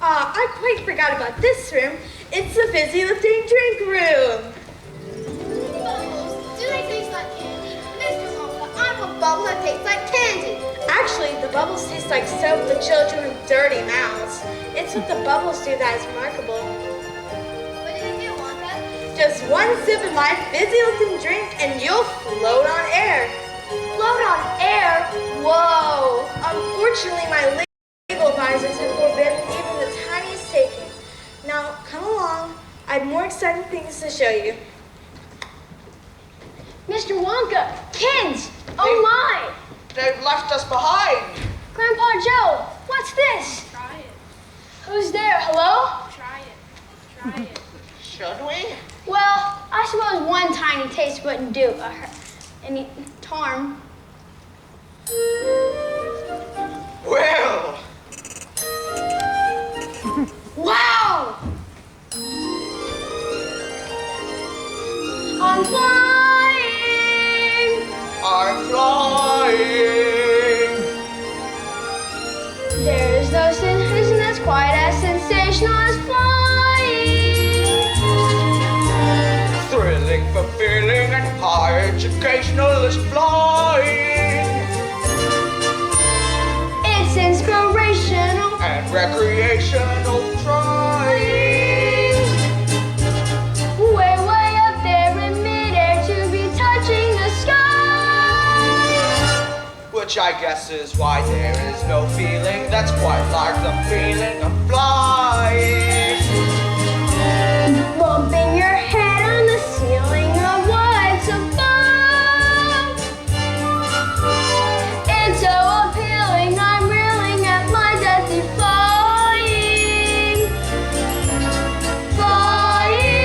I quite forgot about this room. It's the fizzy lifting drink room. Bubbles, do they taste like candy? Mr. Wonka, I'm a bubble that tastes like candy. Actually, the bubbles taste like soap for children with dirty mouths. It's what the bubbles do that is remarkable. What do you do, Wonka? Just one sip of my fizzy lifting drink and you'll float on air. Float on air? Whoa. Unfortunately, my legal advisors have forbidden even the tiniest taking. Now, come along. I have more exciting things to show you. Mr. Wonka, kids, oh my! They've left us behind. Grandpa Joe, what's this? Try it. Who's there? Hello? Try it. Try it. Should we? Well, I suppose one tiny taste wouldn't do any harm. Well, Wow! I'm flying! I'm flying. There is no sensation that's quite as sensational as flying. Thrilling, fulfilling, and high educational is flying. It's inspirational And recreational trying. way, way up there in midair to be touching the sky. Which I guess is why there is no feeling that's quite like the feeling of flying. Bumping your head on the ceiling of what's above. It's so appealing, I'm reeling at my death defying.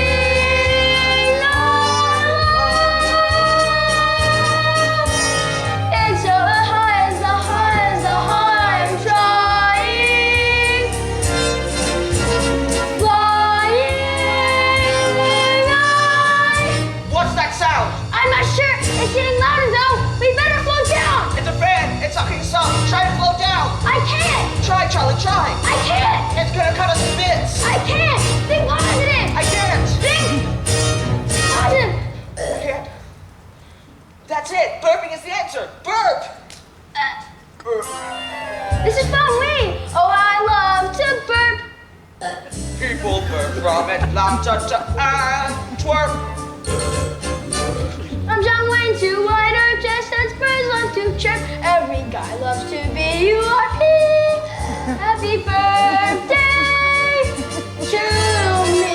Flying on. It's so high as the high as the high I'm trying. Flying on. What's that sound? I'm not sure. It's getting louder though. We better slow down. It's a fan. It's sucking some. Try to slow down. I can't. Try, Charlie, try. I can't. It's gonna cut us to bits. I can't. Think positive. I can't. Think positive. I can't. That's it. Burping is the answer. Burp. Burp. This is fun. Oh, I love to burp. People burp from Atlanta to Antwerp. From John Wayne to White Earth, just as birds love to chirp. Every guy loves to be URP. Happy birthday to me.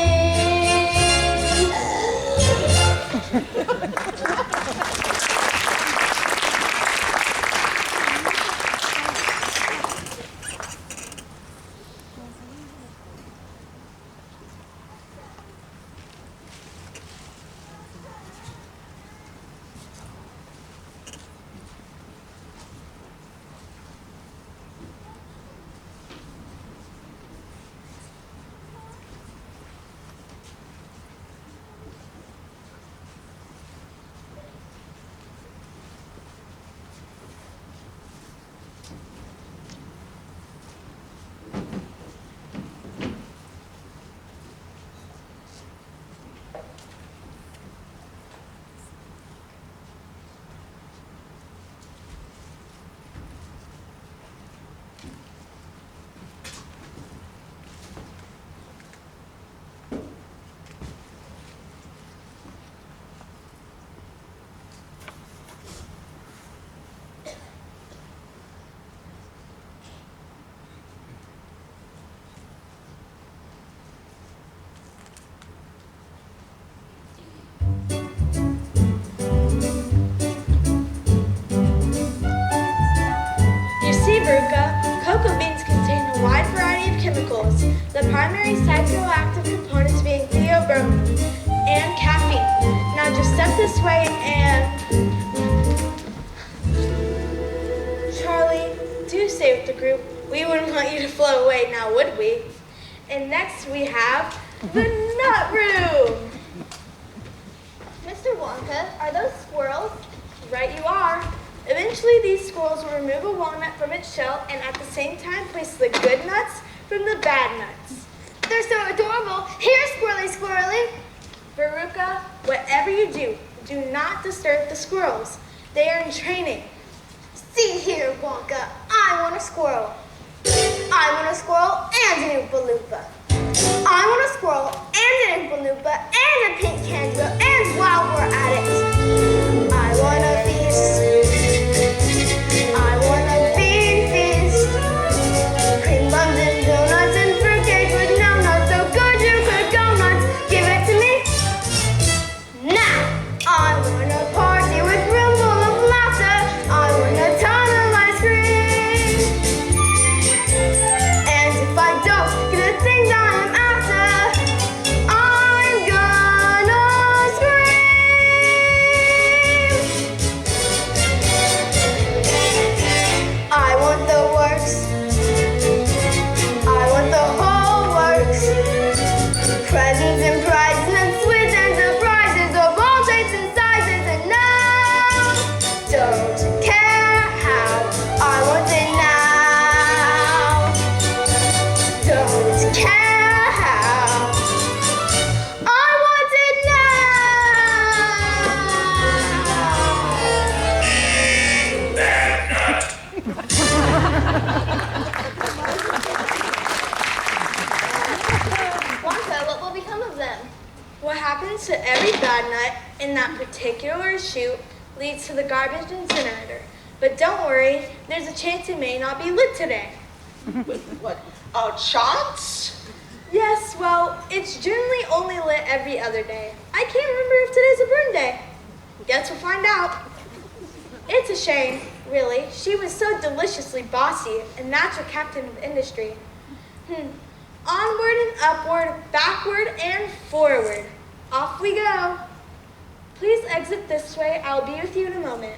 Cocoa beans contain a wide variety of chemicals, the primary psychoactive components being theobromine and caffeine. Now just step this way and... Charlie, do stay with the group. We wouldn't want you to float away now, would we? And next we have the nut room. Mr. Wonka, are those squirrels? Right you are. Eventually, these squirrels will remove a walnut from its shell and at the same time place the good nuts from the bad nuts. They're so adorable. Here, squirrely, squirrely. Veruca, whatever you do, do not disturb the squirrels. They are in training. See here, Wonka. I want a squirrel. I want a squirrel and an Oompa Loompa. I want a squirrel and an Oompa Loompa and a pink candle. And while we're at it, I want a feast. I want a big feast. Cream buns and donuts and fruitcake with no nuts. So good you could go nuts. Give it to me. Now, I want a party with room full of laughter. I want a ton of ice cream. And if I don't get the things I am after, I'm gonna happens to every bad nut in that particular chute leads to the garbage incinerator. But don't worry, there's a chance it may not be lit today. What? A chance? Yes, well, it's generally only lit every other day. I can't remember if today's a burn day. Guess we'll find out. It's a shame, really. She was so deliciously bossy, a natural captain of industry. Onward and upward, backward and forward. Off we go. Please exit this way. I'll be with you in a moment.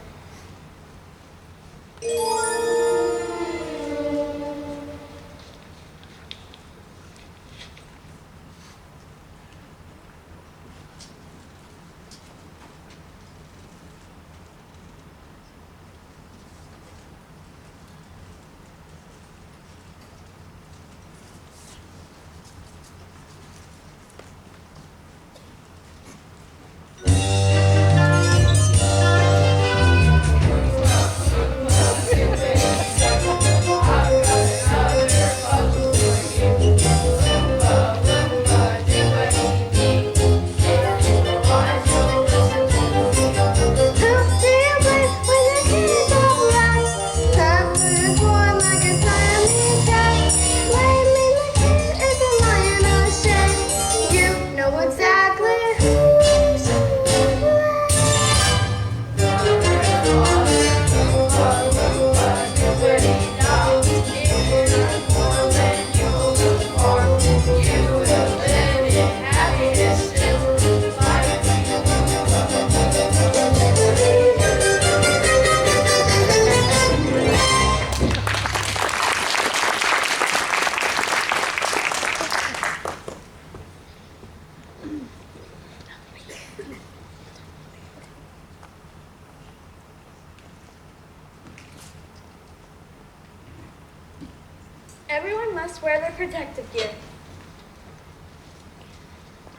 Everyone must wear their protective gear.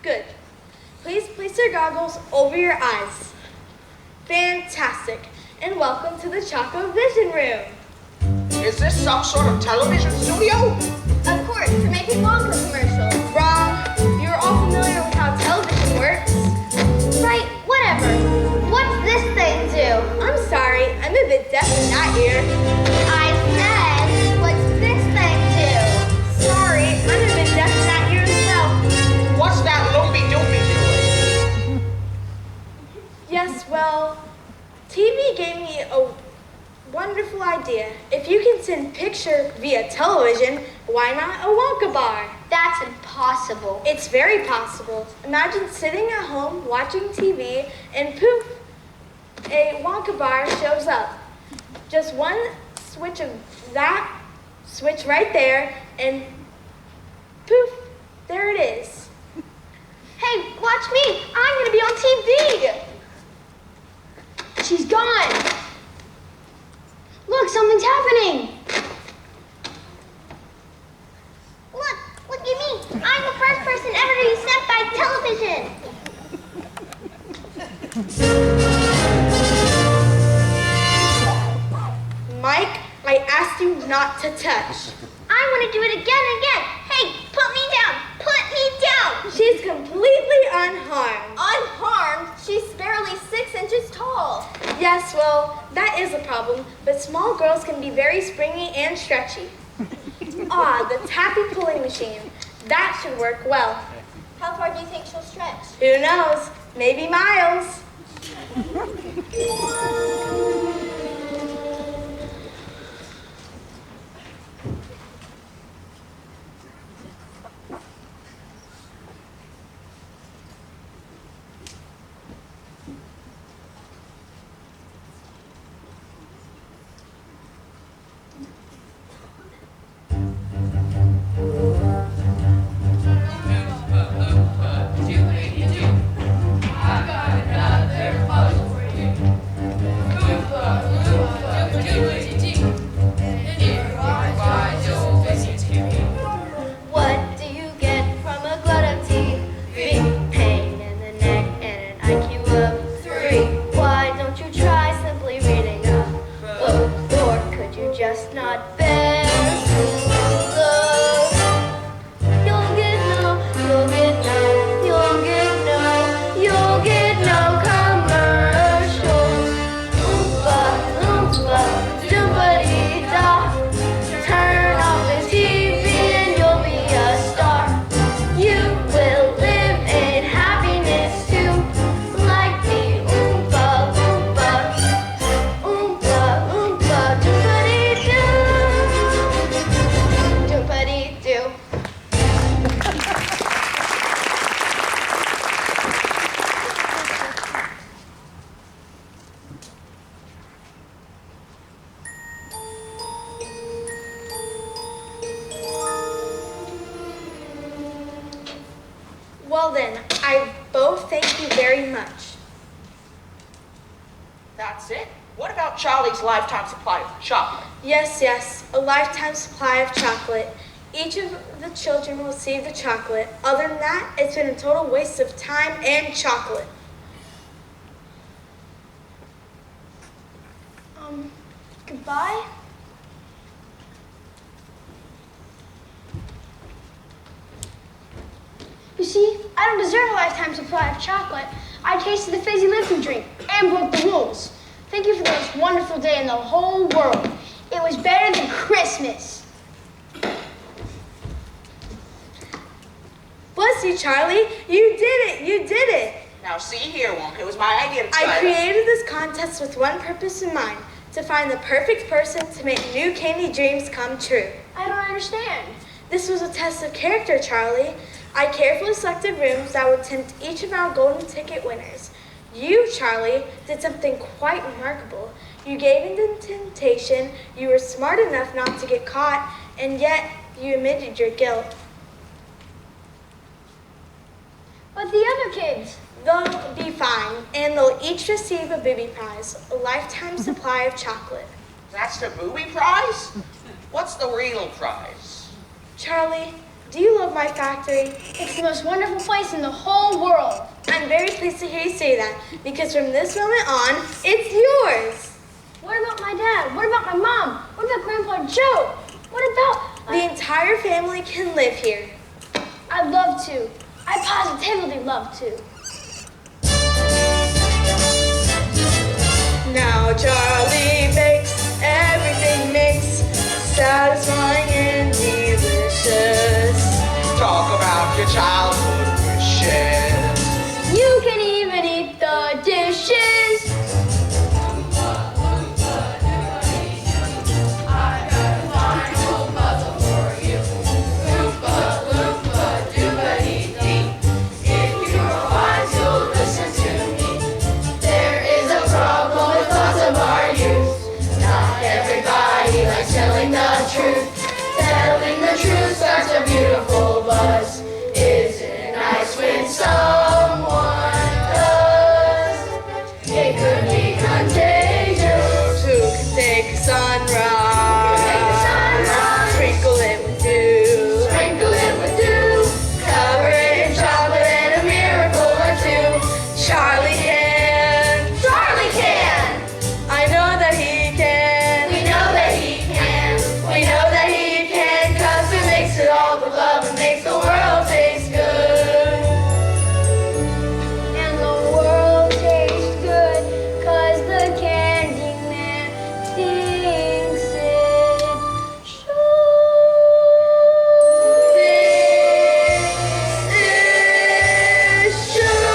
Good. Please place your goggles over your eyes. Fantastic. And welcome to the Choco Vision Room. Is this some sort of television studio? Of course, for making Wonka commercials. Wrong. You're all familiar with how television works. Right, whatever. What's this thing do? I'm sorry, I'm a bit deaf in that ear. I said, what's this thing do? Sorry, I'm a bit deaf in that ear as well. What's that loopy-doopy doing? Yes, well, TV gave me a wonderful idea. If you can send picture via television, why not a Wonka bar? That's impossible. It's very possible. Imagine sitting at home watching TV and poof, a Wonka bar shows up. Just one switch of that switch right there and poof, there it is. Hey, watch me. I'm going to be on TV. She's gone. Look, something's happening. Look at me. I'm the first person ever to be sent by television. Mike, I asked you not to touch. I want to do it again and again. Hey, put me down. Put me down. She's completely unharmed. Unharmed? She's barely 6 inches tall. Yes, well, that is a problem, but small girls can be very springy and stretchy. The taffy pulling machine. That should work well. How far do you think she'll stretch? Who knows? Maybe miles. I've got another puzzle for you. you very much. That's it? What about Charlie's lifetime supply of chocolate? Yes, a lifetime supply of chocolate. Each of the children will receive the chocolate. Other than that, it's been a total waste of time and chocolate. Goodbye? You see, I don't deserve a lifetime supply of chocolate. I tasted the fizzy lifting drink and broke the rules. Thank you for the most wonderful day in the whole world. It was better than Christmas. Bless you, Charlie. You did it. Now see here, Wonka, it was my idea to try I created this contest with one purpose in mind, to find the perfect person to make new candy dreams come true. I don't understand. This was a test of character, Charlie. I carefully selected rooms that would tempt each of our golden ticket winners. You, Charlie, did something quite remarkable. You gave in to temptation, you were smart enough not to get caught, and yet you admitted your guilt. But the other kids? They'll be fine, and they'll each receive a booby prize, a lifetime supply of chocolate. That's the booby prize? What's the real prize? Charlie, do you love my factory? It's the most wonderful place in the whole world. I'm very pleased to hear you say that, because from this moment on, it's yours. What about my dad? What about my mom? What about Grandpa Joe? What about... The entire family can live here. I'd love to. I positively love to. Now Charlie bakes, everything makes, satisfying and delicious. Talk about your childhood wishes. You can even eat the dishes. I got a fine old puzzle for you. Loompa, loompa, doobity-dee. If you're wise, you'll listen to me. There is a problem with lots of our youth. Not everybody likes telling the truth. Telling the truth starts a beautiful buzz. Isn't it nice when someone does? It could be contagious. Who can take a sunrise? Take a sunrise. Sprinkle it with dew. Sprinkle it with dew. Cover it in chocolate and a miracle or two. Charlie can. Charlie can. I know that he can. We know that he can. We know that he can, 'cause he makes it all the love and makes the world taste good. And the world tastes good, 'cause the candy man thinks it should. This is sugar.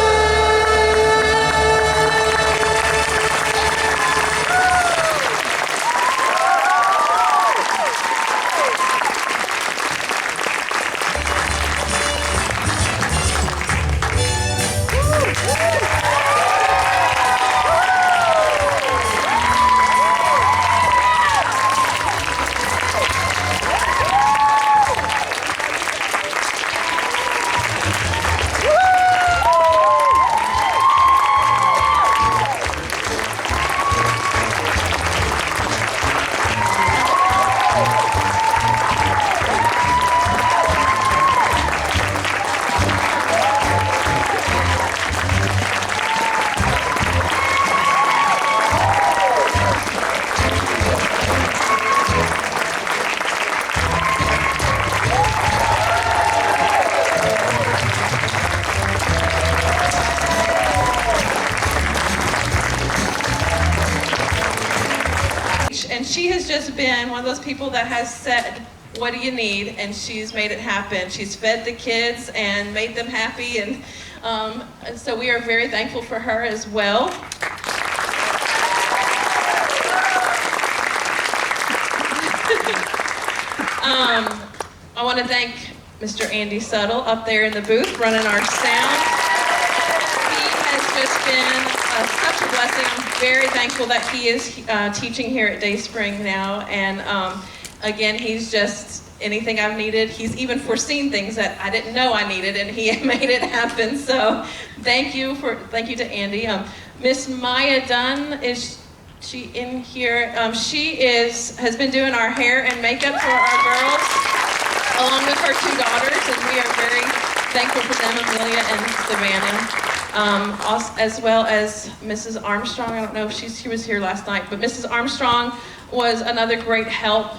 And she has just been one of those people that has said, what do you need? And she's made it happen. She's fed the kids and made them happy. And so we are very thankful for her as well. I want to thank Mr. Andy Suttle up there in the booth running our sound. He has just been such a blessing. I'm very thankful that he is teaching here at Dayspring now, and again, he's just anything I've needed. He's even foreseen things that I didn't know I needed, and he made it happen. So thank you to Andy. Miss Maya Dunn, is she in here? She has been doing our hair and makeup for our girls, along with her 2 daughters, and we are very thankful for them, Amelia and Savannah. As well as Mrs. Armstrong. I don't know if she was here last night, but Mrs. Armstrong was another great help,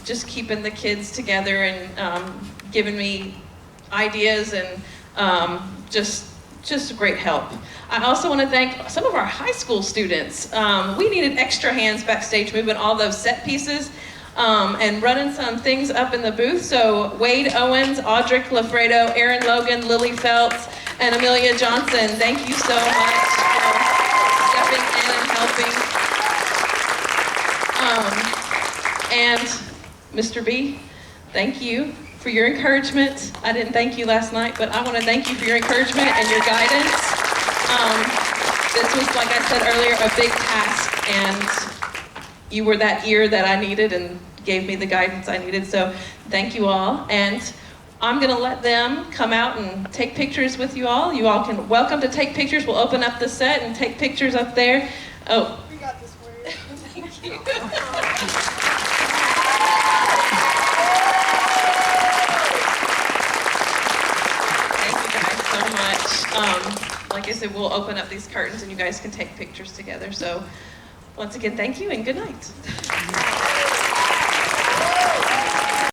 just keeping the kids together and giving me ideas and just great help. I also want to thank some of our high school students. We needed extra hands backstage moving all those set pieces and running some things up in the booth. So Wade Owens, Audric Lafredo, Aaron Logan, Lily Phelps, and Amelia Johnson, thank you so much for stepping in and helping. And Mr. B, thank you for your encouragement. I didn't thank you last night, but I want to thank you for your encouragement and your guidance. This was, like I said earlier, a big task, and you were that ear that I needed and gave me the guidance I needed. So thank you all. And I'm going to let them come out and take pictures with you all. You all can welcome to take pictures. We'll open up the set and take pictures up there. Oh. We got this for you. Thank you. Thank you guys so much. Like I said, we'll open up these curtains and you guys can take pictures together. So once again, thank you and good night.